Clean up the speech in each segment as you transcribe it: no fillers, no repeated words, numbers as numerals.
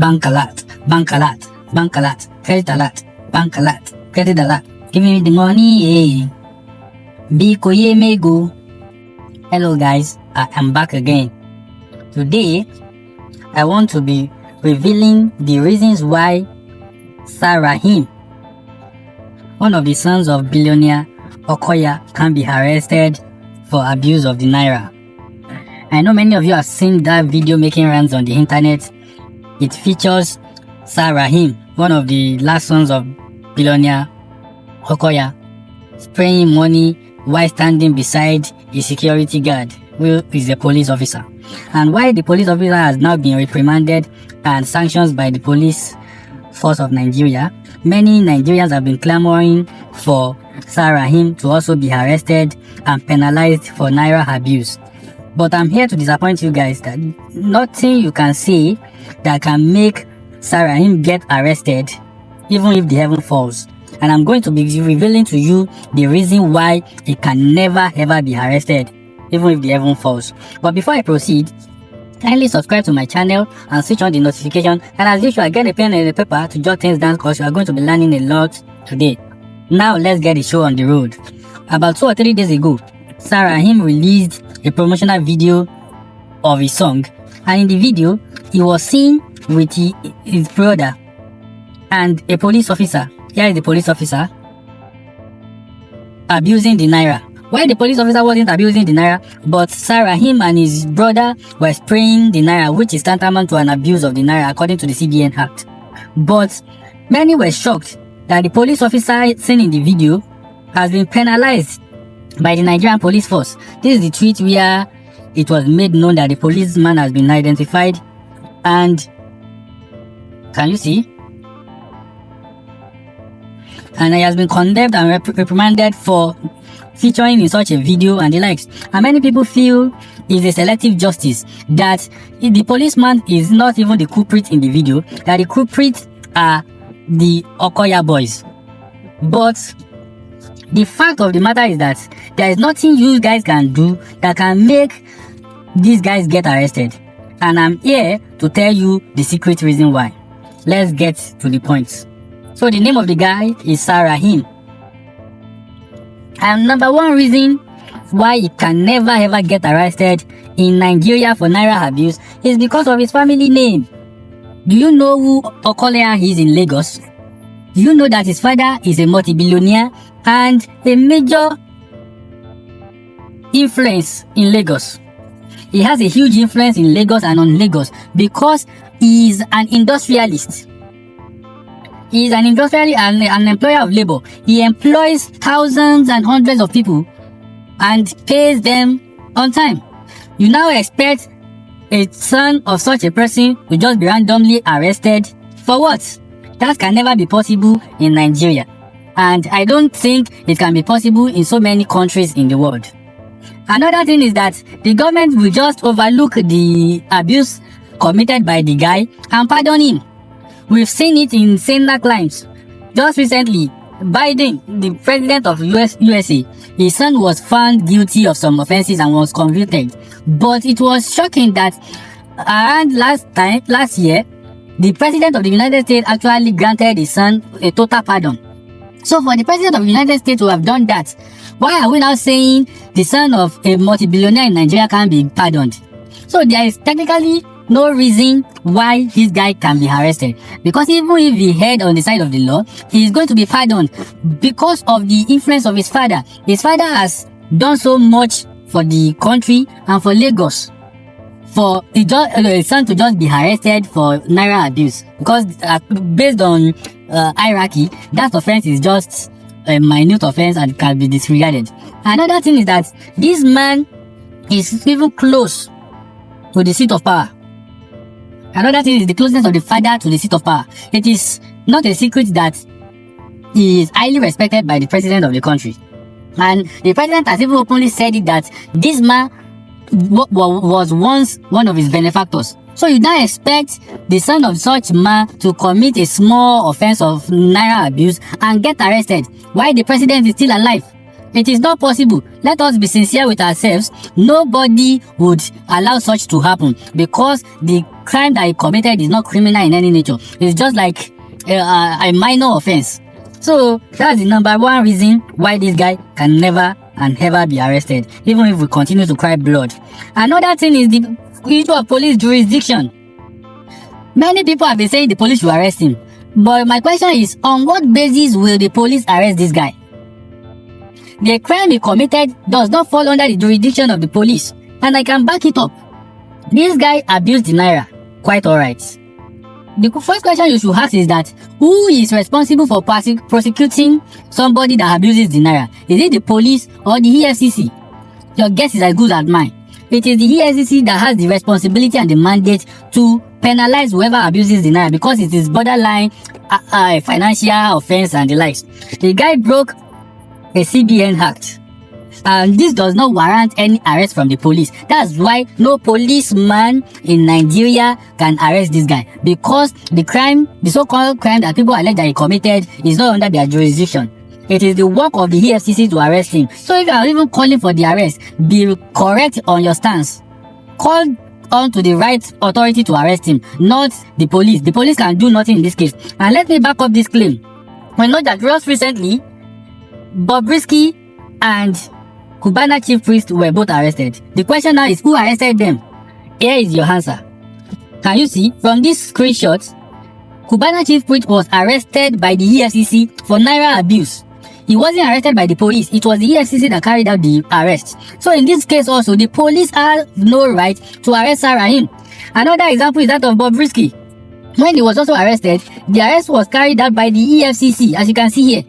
bank alert, bank alert, bank alert, credit alert, bank alert, credit alert. Give me the money, Bikoye Mego. Hello guys, I am back again. Today, I want to be revealing the reasons why Rahim, one of the sons of billionaire Okoya, can be arrested for abuse of the Naira. I know many of you have seen that video making rounds on the internet. It features Rahim, one of the last sons of billionaire Okoya, spraying money while standing beside a security guard who is a police officer. And while the police officer has now been reprimanded and sanctioned by the police force of Nigeria, many Nigerians have been clamoring for Rahim to also be arrested and penalized for Naira abuse. But I'm here to disappoint you guys that nothing you can say that can make Rahim get arrested, even if the heaven falls. And I'm going to be revealing to you the reason why he can never ever be arrested, even if the heaven falls. But before I proceed, kindly subscribe to my channel and switch on the notification. And as usual, get a pen and a paper to jot things down because you are going to be learning a lot today. Now let's get the show on the road. About 2 or 3 days ago, Rahim released a promotional video of his song, and in the video he was seen with his brother and a police officer. Here is the police officer abusing the Naira. Why the police officer wasn't abusing the Naira, but Rahim and his brother were spraying the Naira, which is tantamount to an abuse of the Naira according to the CBN Act. But many were shocked that the police officer seen in the video has been penalized by the Nigerian police force. This is the tweet where it was made known that the policeman has been identified, and can you see? And he has been condemned and reprimanded for featuring in such a video and the likes. And many people feel it's a selective justice, that the policeman is not even the culprit in the video, that the culprits are the Okoya boys. But the fact of the matter is that there is nothing you guys can do that can make these guys get arrested. And I'm here to tell you the secret reason why. Let's get to the point. So the name of the guy is Rahim. And number one reason why he can never ever get arrested in Nigeria for Naira abuse is because of his family name. Do you know who Okoya is in Lagos? Do you know that his father is a multi-billionaire and a major influence in Lagos? He has a huge influence in Lagos and on Lagos because he is an industrialist. He is an industrialist and an employer of labor. He employs thousands and hundreds of people and pays them on time. You now expect a son of such a person to just be randomly arrested for what? That can never be possible in Nigeria. And I don't think it can be possible in so many countries in the world. Another thing is that the government will just overlook the abuse committed by the guy and pardon him. We've seen it in Senate climes. Just recently, Biden, the president of USA, his son was found guilty of some offenses and was convicted. But it was shocking that around last year, the president of the United States actually granted his son a total pardon. So for the president of the United States to have done that, why are we now saying the son of a multi-billionaire in Nigeria can't be pardoned? So there is technically no reason why this guy can be arrested, because even if he head on the side of the law, he is going to be pardoned because of the influence of his father. His father has done so much for the country and for Lagos. For his son to just be arrested for Naira abuse, because based on hierarchy, that offense is just a minute offense and can be disregarded. Another thing is that this man is even close to the seat of power. Another thing is the closeness of the father to the seat of power. It is not a secret that he is highly respected by the president of the country. And the president has even openly said it that this man was once one of his benefactors. So you now expect the son of such man to commit a small offense of Naira abuse and get arrested while the president is still alive. It is not possible. Let us be sincere with ourselves. Nobody would allow such to happen because the crime that he committed is not criminal in any nature. It's just like a minor offense. So that's the number one reason why this guy can never and ever be arrested, even if we continue to cry blood. Another thing is the issue of police jurisdiction. Many people have been saying the police should arrest him. But my question is, on what basis will the police arrest this guy? The crime he committed does not fall under the jurisdiction of the police. And I can back it up. This guy abused the Naira. Quite alright. The first question you should ask is that, who is responsible for prosecuting somebody that abuses the Naira? Is it the police or the EFCC? Your guess is as good as mine. It is the EFCC that has the responsibility and the mandate to penalize whoever abuses the Naira because it is borderline financial offense and the likes. The guy broke a CBN Act. And this does not warrant any arrest from the police. That's why no policeman in Nigeria can arrest this guy. Because the crime, the so-called crime that people allege that he committed is not under their jurisdiction. It is the work of the EFCC to arrest him. So if you are even calling for the arrest, be correct on your stance. Call on to the right authority to arrest him, not the police. The police can do nothing in this case. And let me back up this claim. We know that just recently, Bobrisky and Cubana chief priest were both arrested. The question now is, who arrested them? Here is your answer. Can you see? From this screenshot, Cubana chief priest was arrested by the EFCC for Naira abuse. He wasn't arrested by the police. It was the EFCC that carried out the arrest. So in this case also, the police have no right to arrest Rahim. Another example is that of Bobrisky. When he was also arrested, the arrest was carried out by the EFCC, as you can see here.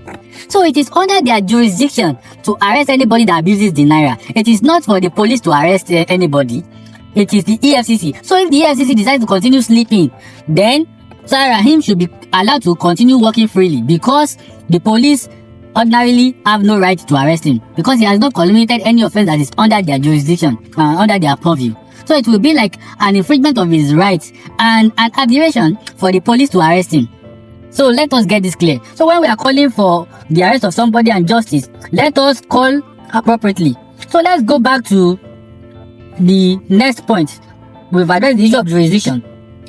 So it is under their jurisdiction to arrest anybody that abuses the Naira. It is not for the police to arrest anybody. It is the EFCC. So if the EFCC decides to continue sleeping, then Rahim should be allowed to continue working freely because the police ordinarily have no right to arrest him because he has not committed any offense that is under their jurisdiction, under their purview. So it will be like an infringement of his rights and an aberration for the police to arrest him. So let us get this clear. So when we are calling for the arrest of somebody and justice, let us call appropriately. So let's go back to the next point. We've addressed the issue of jurisdiction.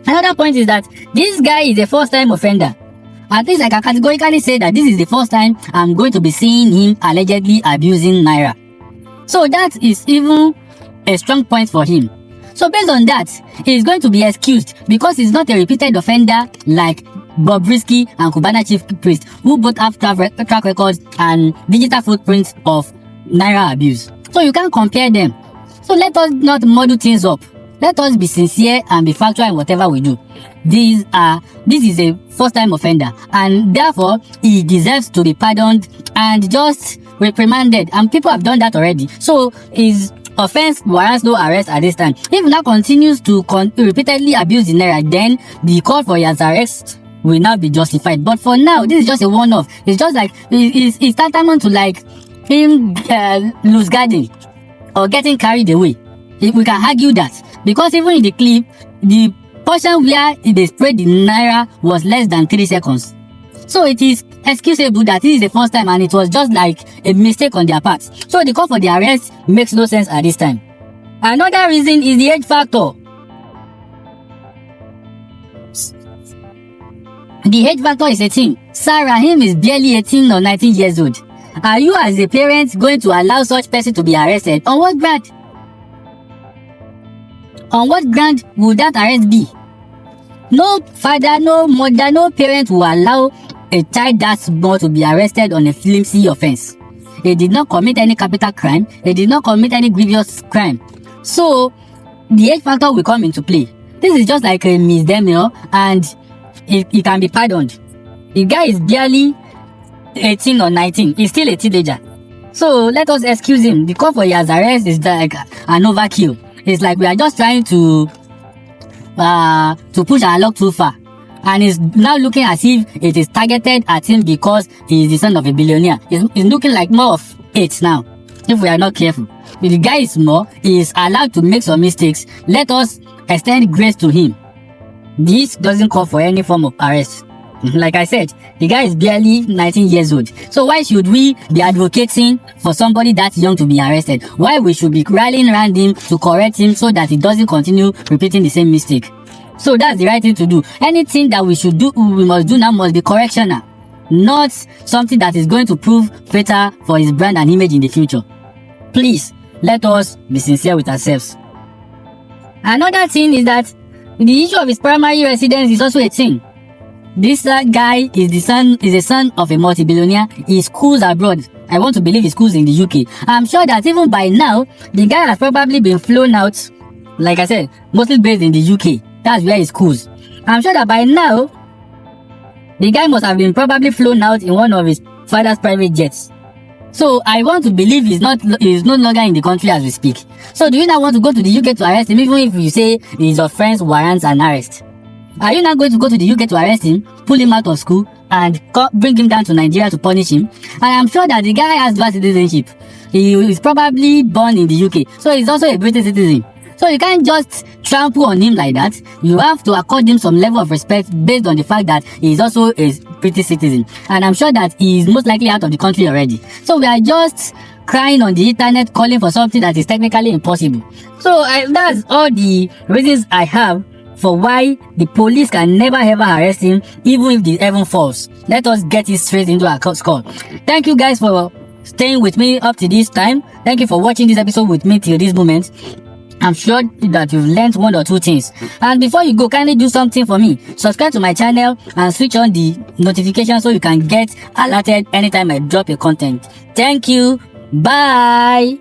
Another point is that this guy is a first-time offender. At least I can categorically say that this is the first time I'm going to be seeing him allegedly abusing Naira. So that is even a strong point for him. So based on that, he is going to be excused because he's not a repeated offender like Bobrisky and Cubana chief priest, who both have track records and digital footprints of Naira abuse. So you can't compare them. So let us not muddle things up. Let us be sincere and be factual in whatever we do. This is a first-time offender, and therefore he deserves to be pardoned and just reprimanded. And people have done that already. So his offense warrants no arrest at this time. If he now continues to repeatedly abuse the Naira, then the call for his arrest will now be justified. But for now, this is just a one-off. It's just like it's tantamount to like him loose guarding or getting carried away. If we can argue that, because even in the clip, the portion where they sprayed the Naira was less than 3 seconds. So it is excusable that this is the first time and it was just like a mistake on their part. So the call for the arrest makes no sense at this time. Another reason is the age factor. The age factor is a thing. Sir Rahim is barely 18 or 19 years old. Are you as a parent going to allow such person to be arrested? On what ground? On what ground would that arrest be? No father, no mother, no parent will allow a child that small to be arrested on a flimsy offense. They did not commit any capital crime. They did not commit any grievous crime. So, the age factor will come into play. This is just like a misdemeanor and it can be pardoned. The guy is barely 18 or 19. He's still a teenager. So, let us excuse him. The call for his arrest is like an overkill. It's like we are just trying to push our luck too far. And it's now looking as if it is targeted at him because he is the son of a billionaire. It's looking like more of it now, if we are not careful. If the guy is small, he is allowed to make some mistakes. Let us extend grace to him. This doesn't call for any form of arrest. Like I said, the guy is barely 19 years old. So why should we be advocating for somebody that young to be arrested? Why we should be rallying around him to correct him so that he doesn't continue repeating the same mistake? So that's the right thing to do. Anything that we should do, we must do now must be correctional, not something that is going to prove fatal for his brand and image in the future. Please, let us be sincere with ourselves. Another thing is that the issue of his primary residence is also a thing. This guy is a son of a multi-billionaire. He schools abroad. I want to believe he schools in the UK. I'm sure that even by now, the guy has probably been flown out, like I said, mostly based in the UK. That's where he schools. I'm sure that by now, the guy must have been probably flown out in one of his father's private jets. So I want to believe he's no longer in the country as we speak. So do you now want to go to the UK to arrest him, even if you say his offense warrants an arrest? Are you not going to go to the UK to arrest him, pull him out of school, and bring him down to Nigeria to punish him? And I'm sure that the guy has dual citizenship. He is probably born in the UK, so he's also a British citizen. So you can't just trample on him like that. You have to accord him some level of respect based on the fact that he is also a British citizen. And I'm sure that he is most likely out of the country already. So we are just crying on the internet calling for something that is technically impossible. So that's all the reasons I have for why the police can never ever arrest him, even if the heaven falls. Let us get it straight into our skull. Thank you guys for staying with me up to this time. Thank you for watching this episode with me till this moment. I'm sure that you've learned one or two things. And before you go, kindly do something for me. Subscribe to my channel and switch on the notification so you can get alerted anytime I drop a content. Thank you. Bye.